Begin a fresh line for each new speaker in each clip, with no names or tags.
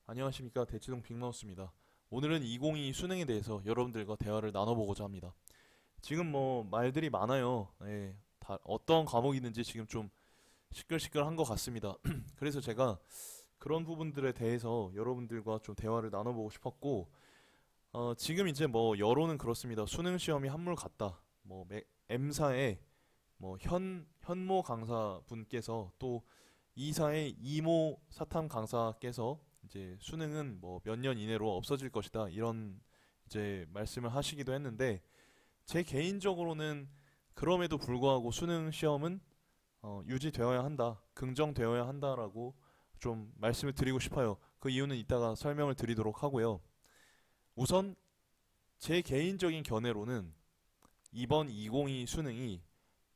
안녕하십니까, 대치동 빅마우스입니다. 오늘은 2022 수능에 대해서 여러분들과 대화를 나눠보고자 합니다. 지금 뭐 말들이 많아요. 예, 다 어떤 과목이든지 지금 좀 시끌시끌한 것 같습니다. 그래서 제가 그런 부분들에 대해서 여러분들과 좀 대화를 나눠보고 싶었고, 지금 이제 뭐 여론은 그렇습니다. 수능 시험이 한물 같다. 뭐 M사의 뭐 현모 강사분께서 또 이사의 이모 사탐 강사께서 이제 수능은 뭐 몇 년 이내로 없어질 것이다, 이런 이제 말씀을 하시기도 했는데, 제 개인적으로는 그럼에도 불구하고 수능 시험은 유지되어야 한다, 긍정되어야 한다라고 좀 말씀을 드리고 싶어요. 그 이유는 이따가 설명을 드리도록 하고요. 우선 제 개인적인 견해로는 이번 2022 수능이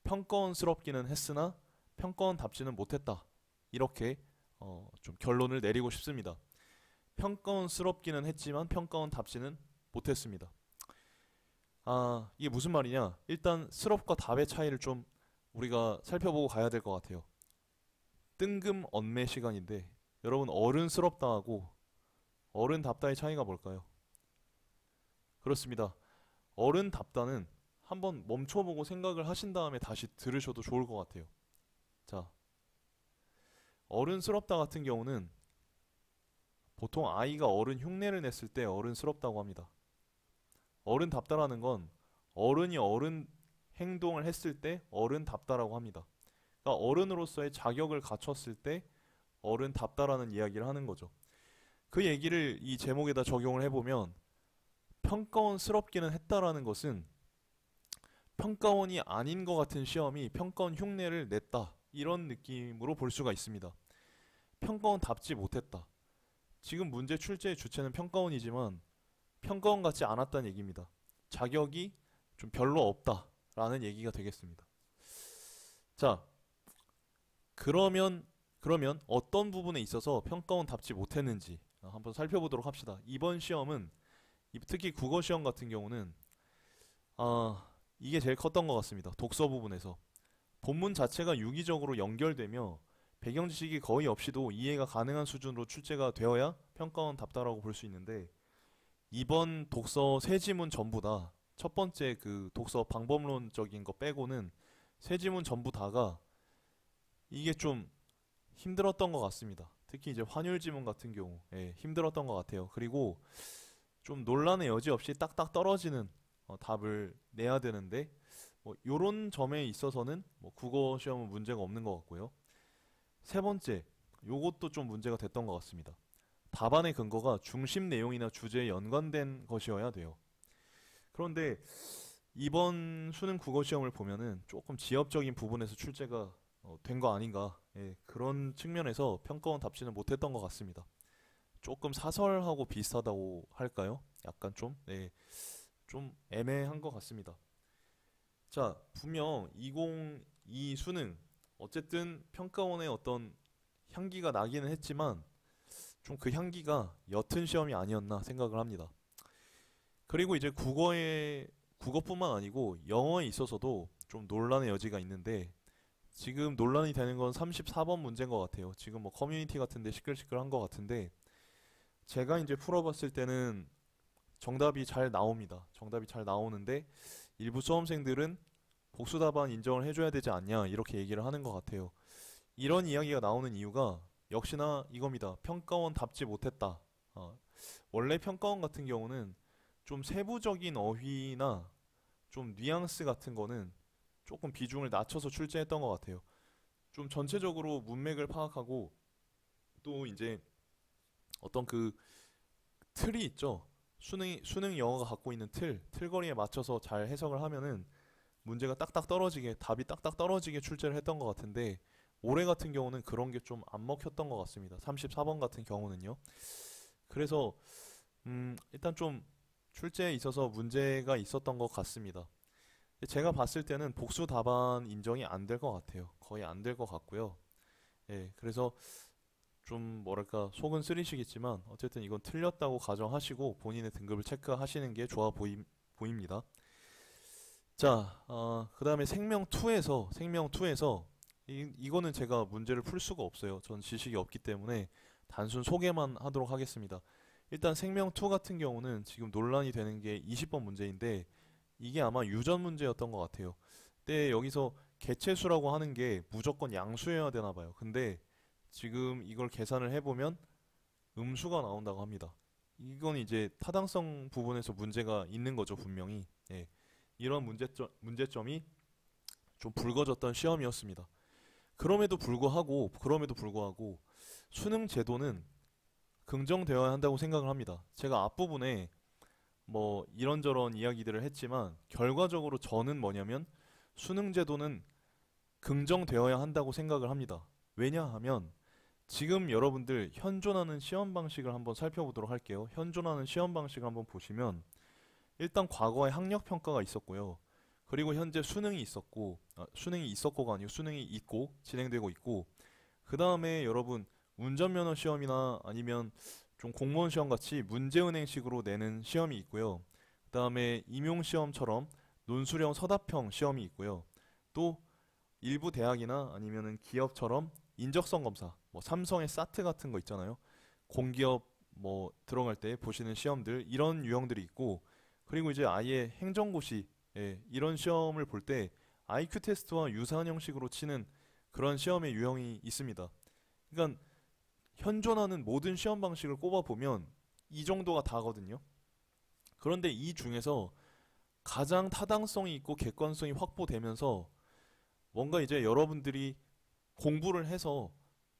평가원스럽기는 했으나 평가원답지는 못했다, 이렇게 좀 결론을 내리고 싶습니다. 평가원스럽기는 했지만 평가원답지는 못했습니다. 이게 무슨 말이냐? 일단 스럽과 답의 차이를 좀 우리가 살펴보고 가야 될 것 같아요. 뜬금 언매 시간인데, 여러분, 어른스럽다하고 어른답다의 차이가 뭘까요? 그렇습니다. 어른답다는 한번 멈춰보고 생각을 하신 다음에 다시 들으셔도 좋을 것 같아요. 자, 어른스럽다 같은 경우는 보통 아이가 어른 흉내를 냈을 때 어른스럽다고 합니다. 어른답다라는 건 어른이 어른 행동을 했을 때 어른답다라고 합니다. 그러니까 어른으로서의 자격을 갖췄을 때 어른답다라는 이야기를 하는 거죠. 그 얘기를 이 제목에다 적용을 해보면, 평가원스럽기는 했다라는 것은 평가원이 아닌 것 같은 시험이 평가원 흉내를 냈다, 이런 느낌으로 볼 수가 있습니다. 평가원답지 못했다. 지금 문제 출제의 주체는 평가원이지만 평가원 같지 않았다는 얘기입니다. 자격이 좀 별로 없다라는 얘기가 되겠습니다. 자, 그러면 어떤 부분에 있어서 평가원답지 못했는지 한번 살펴보도록 합시다. 이번 시험은, 특히 국어 시험 같은 경우는 이게 제일 컸던 것 같습니다. 독서 부분에서 본문 자체가 유기적으로 연결되며 배경 지식이 거의 없이도 이해가 가능한 수준으로 출제가 되어야 평가원답다라고 볼 수 있는데, 이번 독서 세 지문 전부 다, 첫 번째 그 독서 방법론적인 거 빼고는 세 지문 전부 다가 이게 좀 힘들었던 것 같습니다. 특히 이제 환율 지문 같은 경우, 힘들었던 것 같아요. 그리고 좀 논란의 여지 없이 딱딱 떨어지는 답을 내야 되는데, 뭐 요런 점에 있어서는 뭐 국어 시험은 문제가 없는 것 같고요. 세 번째, 요것도 좀 문제가 됐던 것 같습니다. 답안의 근거가 중심 내용이나 주제에 연관된 것이어야 돼요. 그런데 이번 수능 국어 시험을 보면은 조금 지엽적인 부분에서 출제가 된 거 아닌가, 그런 측면에서 평가원 답지는 못했던 것 같습니다. 조금 사설하고 비슷하다고 할까요? 약간 좀 애매한 것 같습니다. 자, 분명 2022 수능, 어쨌든 평가원의 어떤 향기가 나기는 했지만 좀 그 향기가 옅은 시험이 아니었나 생각을 합니다. 그리고 이제 국어뿐만 아니고 영어에 있어서도 좀 논란의 여지가 있는데, 지금 논란이 되는 건 34번 문제인 것 같아요. 지금 뭐 커뮤니티 같은데 시끌시끌한 것 같은데, 제가 이제 풀어봤을 때는 정답이 잘 나옵니다. 정답이 잘 나오는데 일부 수험생들은 복수 답안 인정을 해줘야 되지 않냐, 이렇게 얘기를 하는 것 같아요. 이런 이야기가 나오는 이유가 역시나 이겁니다. 평가원 답지 못했다. 원래 평가원 같은 경우는 좀 세부적인 어휘나 좀 뉘앙스 같은 거는 조금 비중을 낮춰서 출제했던 것 같아요. 좀 전체적으로 문맥을 파악하고, 또 이제 어떤 그 틀이 있죠. 수능 영어가 갖고 있는 틀거리에 맞춰서 잘 해석을 하면은 문제가 딱딱 떨어지게, 답이 딱딱 떨어지게 출제를 했던 것 같은데, 올해 같은 경우는 그런 게 좀 안 먹혔던 것 같습니다. 34번 같은 경우는요. 그래서 일단 좀 출제에 있어서 문제가 있었던 것 같습니다. 제가 봤을 때는 복수 답안 인정이 안 될 것 같아요. 거의 안 될 것 같고요. 그래서 좀 뭐랄까, 속은 쓰리시겠지만 어쨌든 이건 틀렸다고 가정하시고 본인의 등급을 체크하시는 게 좋아 보입니다. 자, 그 다음에 생명2에서 이거는 제가 문제를 풀 수가 없어요. 전 지식이 없기 때문에 단순 소개만 하도록 하겠습니다. 일단 생명2 같은 경우는 지금 논란이 되는 게 20번 문제인데 이게 아마 유전 문제였던 것 같아요. 근데 여기서 개체수라고 하는 게 무조건 양수여야 되나 봐요. 근데 지금 이걸 계산을 해보면 음수가 나온다고 합니다. 이건 이제 타당성 부분에서 문제가 있는 거죠, 분명히. 예. 이런 문제점이 좀 불거졌던 시험이었습니다. 그럼에도 불구하고 수능 제도는 긍정되어야 한다고 생각을 합니다. 제가 앞부분에 뭐 이런저런 이야기들을 했지만 결과적으로 저는 뭐냐면 수능 제도는 긍정되어야 한다고 생각을 합니다. 왜냐하면 지금 여러분들 현존하는 시험 방식을 한번 살펴보도록 할게요. 현존하는 시험 방식을 한번 보시면 일단 과거에 학력 평가가 있었고요. 그리고 현재 수능이 있었고, 수능이 있었고가 아니고 수능이 있고 진행되고 있고, 그 다음에 여러분 운전면허 시험이나 아니면 좀 공무원 시험 같이 문제은행식으로 내는 시험이 있고요. 그 다음에 임용시험처럼 논술형 서답형 시험이 있고요. 또 일부 대학이나 아니면은 기업처럼 인적성 검사, 뭐 삼성의 사트 같은 거 있잖아요. 공기업 뭐 들어갈 때 보시는 시험들 이런 유형들이 있고, 그리고 이제 아예 행정고시 이런 시험을 볼 때 IQ 테스트와 유사한 형식으로 치는 그런 시험의 유형이 있습니다. 그러니까 현존하는 모든 시험 방식을 꼽아보면 이 정도가 다거든요. 그런데 이 중에서 가장 타당성이 있고 객관성이 확보되면서 뭔가 이제 여러분들이 공부를 해서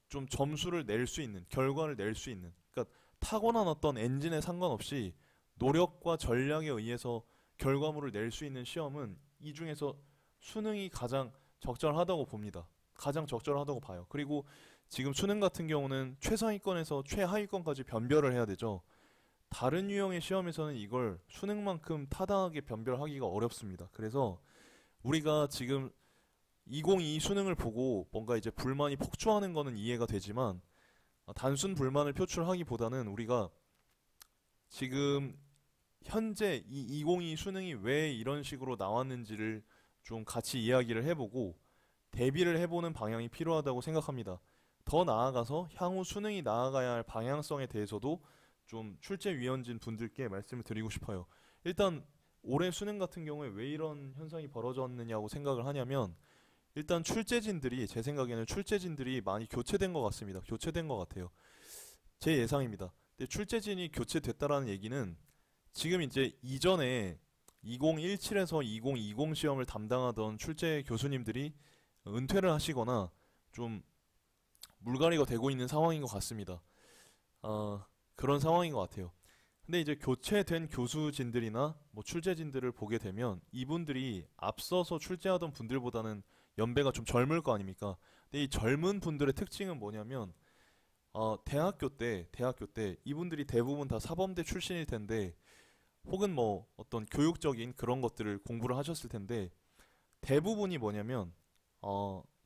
좀 점수를 낼 수 있는, 결과를 낼 수 있는, 그러니까 타고난 어떤 엔진에 상관없이 노력과 전략에 의해서 결과물을 낼 수 있는 시험은 이 중에서 수능이 가장 적절하다고 봅니다. 가장 적절하다고 봐요. 그리고 지금 수능 같은 경우는 최상위권에서 최하위권까지 변별을 해야 되죠. 다른 유형의 시험에서는 이걸 수능만큼 타당하게 변별하기가 어렵습니다. 그래서 우리가 지금 2022 수능을 보고 뭔가 이제 불만이 폭주하는 거는 이해가 되지만 단순 불만을 표출하기보다는 우리가 지금 현재 이 2022 수능이 왜 이런 식으로 나왔는지를 좀 같이 이야기를 해보고 대비를 해보는 방향이 필요하다고 생각합니다. 더 나아가서 향후 수능이 나아가야 할 방향성에 대해서도 좀 출제위원진 분들께 말씀을 드리고 싶어요. 일단 올해 수능 같은 경우에 왜 이런 현상이 벌어졌느냐고 생각을 하냐면 일단 출제진들이 제 생각에는 출제진들이 많이 교체된 것 같습니다. 교체된 것 같아요. 제 예상입니다. 근데 출제진이 교체됐다라는 얘기는 지금 이제 이전에 2017에서 2020 시험을 담당하던 출제 교수님들이 은퇴를 하시거나 좀 물갈이가 되고 있는 상황인 것 같습니다. 그런 상황인 것 같아요. 근데 이제 교체된 교수진들이나 뭐 출제진들을 보게 되면 이분들이 앞서서 출제하던 분들보다는 연배가 좀 젊을 거 아닙니까? 근데 이 젊은 분들의 특징은 뭐냐면 대학교 때 이분들이 대부분 다 사범대 출신일 텐데 혹은 뭐 어떤 교육적인 그런 것들을 공부를 하셨을 텐데 대부분이 뭐냐면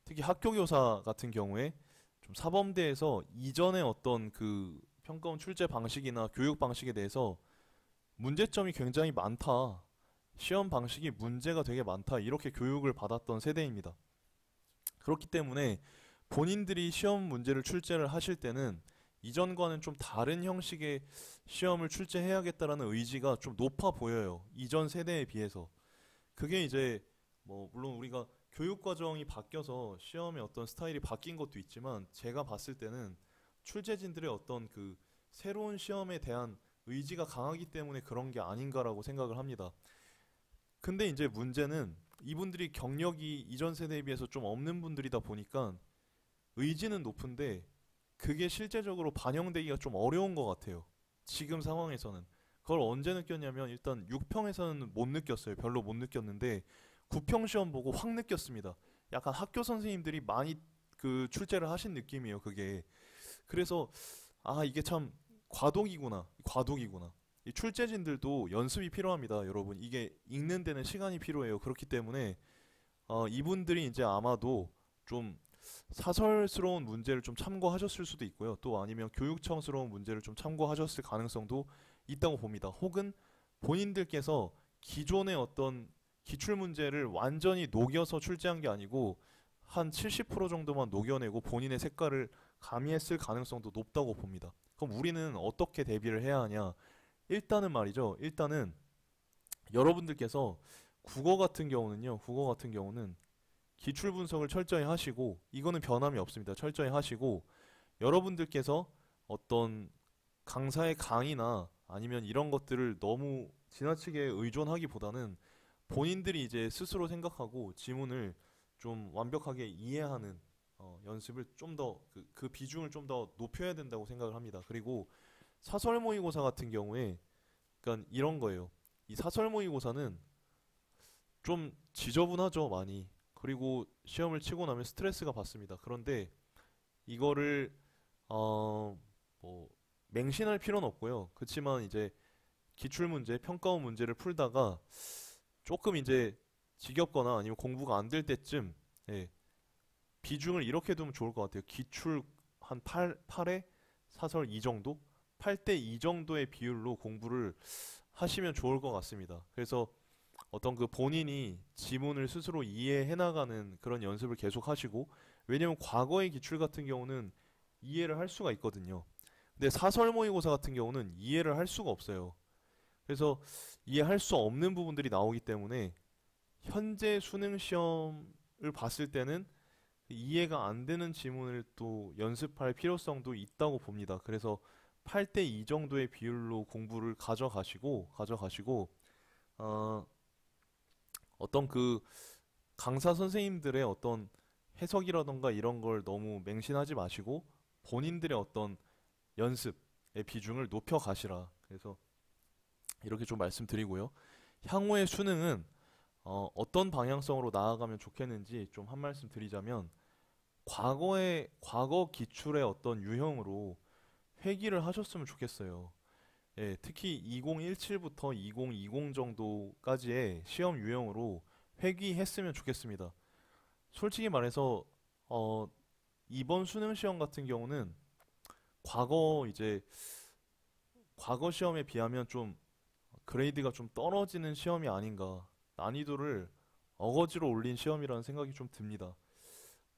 특히 학교교사 같은 경우에 좀 사범대에서 이전의 어떤 그 평가원 출제 방식이나 교육 방식에 대해서 문제점이 굉장히 많다. 시험 방식이 문제가 되게 많다. 이렇게 교육을 받았던 세대입니다. 그렇기 때문에 본인들이 시험 문제를 출제를 하실 때는 이전과는 좀 다른 형식의 시험을 출제해야겠다라는 의지가 좀 높아 보여요. 이전 세대에 비해서. 그게 이제 뭐 물론 우리가 교육 과정이 바뀌어서 시험의 어떤 스타일이 바뀐 것도 있지만 제가 봤을 때는 출제진들의 어떤 그 새로운 시험에 대한 의지가 강하기 때문에 그런 게 아닌가라고 생각을 합니다. 근데 이제 문제는 이분들이 경력이 이전 세대에 비해서 좀 없는 분들이다 보니까 의지는 높은데 그게 실제적으로 반영되기가 좀 어려운 것 같아요. 지금 상황에서는. 그걸 언제 느꼈냐면 일단 6평에서는 못 느꼈어요. 별로 못 느꼈는데 9평 시험 보고 확 느꼈습니다. 약간 학교 선생님들이 많이 그 출제를 하신 느낌이에요, 그게. 그래서 이게 참 과도기구나. 이 출제진들도 연습이 필요합니다, 여러분. 이게 읽는 데는 시간이 필요해요. 그렇기 때문에 이분들이 이제 아마도 좀 사설스러운 문제를 좀 참고하셨을 수도 있고요. 또 아니면 교육청스러운 문제를 좀 참고하셨을 가능성도 있다고 봅니다. 혹은 본인들께서 기존의 어떤 기출 문제를 완전히 녹여서 출제한 게 아니고 한 70% 정도만 녹여내고 본인의 색깔을 가미했을 가능성도 높다고 봅니다. 그럼 우리는 어떻게 대비를 해야 하냐? 일단은 말이죠. 일단은 여러분들께서 국어 같은 경우는 기출 분석을 철저히 하시고, 이거는 변함이 없습니다. 철저히 하시고, 여러분들께서 어떤 강사의 강의나 아니면 이런 것들을 너무 지나치게 의존하기보다는 본인들이 이제 스스로 생각하고 지문을 좀 완벽하게 이해하는 연습을 좀 더 그 비중을 좀 더 높여야 된다고 생각을 합니다. 그리고 사설 모의고사 같은 경우에 그러니까 이런 거예요. 이 사설 모의고사는 좀 지저분하죠, 많이. 그리고 시험을 치고 나면 스트레스가 받습니다. 그런데 이거를 뭐 맹신할 필요는 없고요. 그렇지만 이제 기출 문제, 평가원 문제를 풀다가 조금 이제 지겹거나 아니면 공부가 안 될 때쯤, 예, 비중을 이렇게 두면 좋을 것 같아요. 기출 한 8에 사설 2 정도? 8대 2 정도의 비율로 공부를 하시면 좋을 것 같습니다. 그래서 어떤 그 본인이 지문을 스스로 이해해 나가는 그런 연습을 계속 하시고, 왜냐면 과거의 기출 같은 경우는 이해를 할 수가 있거든요. 근데 사설 모의고사 같은 경우는 이해를 할 수가 없어요. 그래서 이해할 수 없는 부분들이 나오기 때문에 현재 수능 시험을 봤을 때는 이해가 안 되는 지문을 또 연습할 필요성도 있다고 봅니다. 그래서 8대 2 정도의 비율로 공부를 가져가시고, 어, 어떤 그 강사 선생님들의 어떤 해석이라던가 이런 걸 너무 맹신하지 마시고 본인들의 어떤 연습의 비중을 높여 가시라. 그래서 이렇게 좀 말씀드리고요. 향후의 수능은 어떤 방향성으로 나아가면 좋겠는지 좀 한 말씀 드리자면, 과거 기출의 어떤 유형으로 회귀를 하셨으면 좋겠어요. 예, 특히 2017부터 2020 정도까지의 시험 유형으로 회귀했으면 좋겠습니다. 솔직히 말해서 어, 이번 수능 시험 같은 경우는 과거 이제 과거 시험에 비하면 좀 그레이드가 좀 떨어지는 시험이 아닌가. 난이도를 어거지로 올린 시험이라는 생각이 좀 듭니다.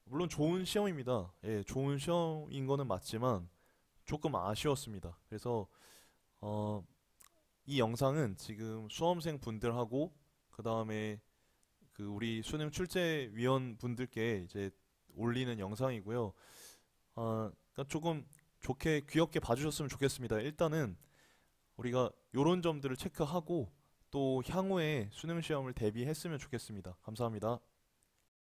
물론 좋은 시험입니다. 예, 좋은 시험인 거는 맞지만 조금 아쉬웠습니다. 그래서 어, 이 영상은 지금 수험생 분들하고 그 다음에 그 우리 수능 출제위원 분들께 이제 올리는 영상이고요. 그러니까 조금 좋게 귀엽게 봐주셨으면 좋겠습니다. 일단은 우리가 요런 점들을 체크하고 또 향후에 수능 시험을 대비했으면 좋겠습니다. 감사합니다.